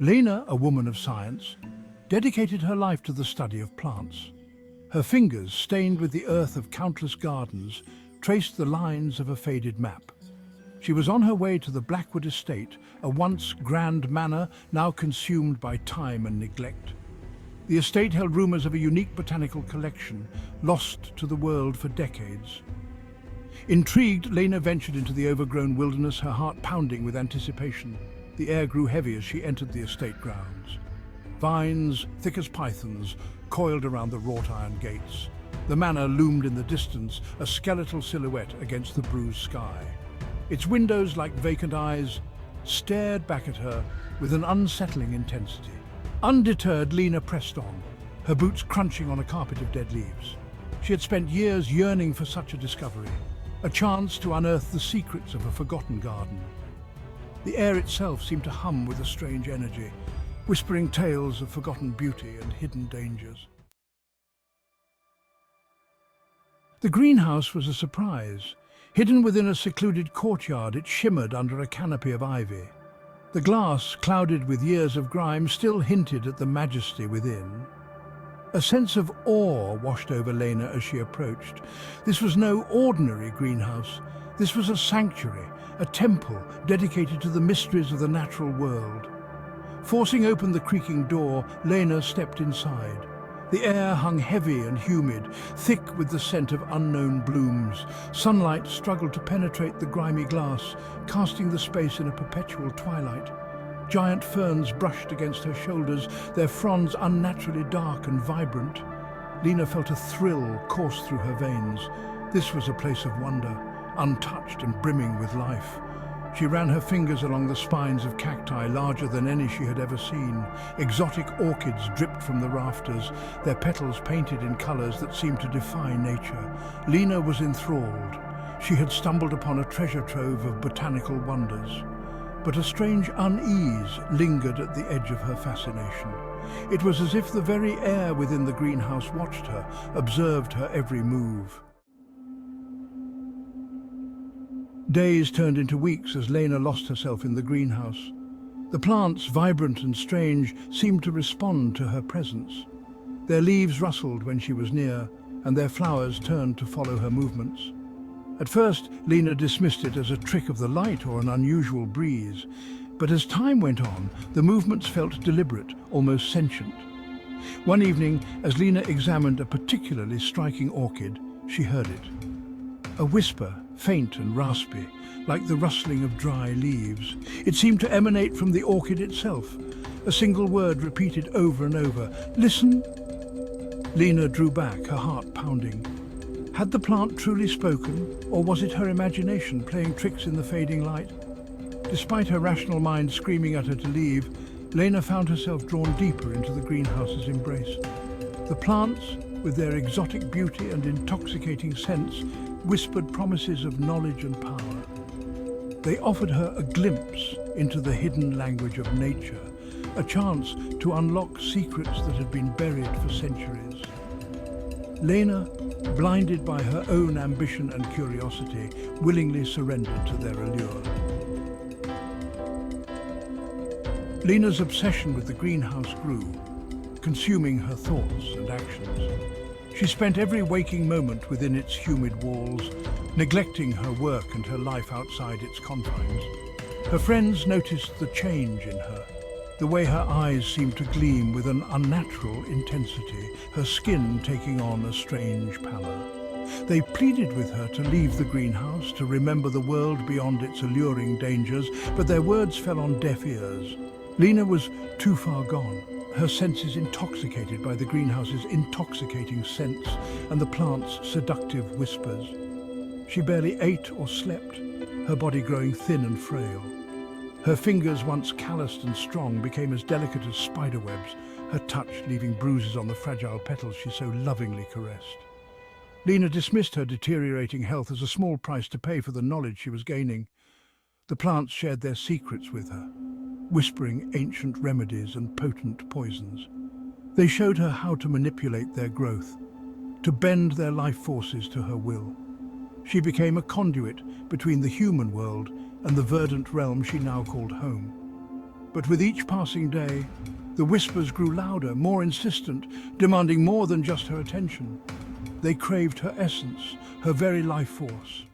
Lena, a woman of science, dedicated her life to the study of plants. Her fingers, stained with the earth of countless gardens, traced the lines of a faded map. She was on her way to the Blackwood estate, a once grand manor now consumed by time and neglect. The estate held rumours of a unique botanical collection, lost to the world for decades. Intrigued, Lena ventured into the overgrown wilderness, her heart pounding with anticipation. The air grew heavy as she entered the estate grounds. Vines, thick as pythons, coiled around the wrought iron gates. The manor loomed in the distance, a skeletal silhouette against the bruised sky. Its windows, like vacant eyes, stared back at her with an unsettling intensity. Undeterred, Lena pressed on, her boots crunching on a carpet of dead leaves. She had spent years yearning for such a discovery, a chance to unearth the secrets of a forgotten garden. The air itself seemed to hum with a strange energy, whispering tales of forgotten beauty and hidden dangers. The greenhouse was a surprise. Hidden within a secluded courtyard, it shimmered under a canopy of ivy. The glass, clouded with years of grime, still hinted at the majesty within. A sense of awe washed over Lena as she approached. This was no ordinary greenhouse. This was a sanctuary, a temple dedicated to the mysteries of the natural world. Forcing open the creaking door, Lena stepped inside. The air hung heavy and humid, thick with the scent of unknown blooms. Sunlight struggled to penetrate the grimy glass, casting the space in a perpetual twilight. Giant ferns brushed against her shoulders, their fronds unnaturally dark and vibrant. Lena felt a thrill course through her veins. This was a place of wonder, untouched and brimming with life. She ran her fingers along the spines of cacti larger than any she had ever seen. Exotic orchids dripped from the rafters, their petals painted in colours that seemed to defy nature. Lena was enthralled. She had stumbled upon a treasure trove of botanical wonders. But a strange unease lingered at the edge of her fascination. It was as if the very air within the greenhouse watched her, observed her every move. Days turned into weeks as Lena lost herself in the greenhouse. The plants, vibrant and strange, seemed to respond to her presence. Their leaves rustled when she was near, and their flowers turned to follow her movements. At first, Lena dismissed it as a trick of the light or an unusual breeze. But as time went on, the movements felt deliberate, almost sentient. One evening, as Lena examined a particularly striking orchid, she heard it. A whisper, faint and raspy, like the rustling of dry leaves. It seemed to emanate from the orchid itself. A single word repeated over and over. "Listen." Lena drew back, her heart pounding. Had the plant truly spoken, or was it her imagination playing tricks in the fading light? Despite her rational mind screaming at her to leave, Lena found herself drawn deeper into the greenhouse's embrace. The plants, with their exotic beauty and intoxicating scents, whispered promises of knowledge and power. They offered her a glimpse into the hidden language of nature, a chance to unlock secrets that had been buried for centuries. Lena, blinded by her own ambition and curiosity, willingly surrendered to their allure. Lena's obsession with the greenhouse grew, consuming her thoughts and actions. She spent every waking moment within its humid walls, neglecting her work and her life outside its confines. Her friends noticed the change in her, the way her eyes seemed to gleam with an unnatural intensity, her skin taking on a strange pallor. They pleaded with her to leave the greenhouse, to remember the world beyond its alluring dangers, but their words fell on deaf ears. Lena was too far gone, her senses intoxicated by the greenhouse's intoxicating scents and the plants' seductive whispers. She barely ate or slept, her body growing thin and frail. Her fingers, once calloused and strong, became as delicate as spiderwebs, her touch leaving bruises on the fragile petals she so lovingly caressed. Lena dismissed her deteriorating health as a small price to pay for the knowledge she was gaining. The plants shared their secrets with her, whispering ancient remedies and potent poisons. They showed her how to manipulate their growth, to bend their life forces to her will. She became a conduit between the human world and the verdant realm she now called home. But with each passing day, the whispers grew louder, more insistent, demanding more than just her attention. They craved her essence, her very life force.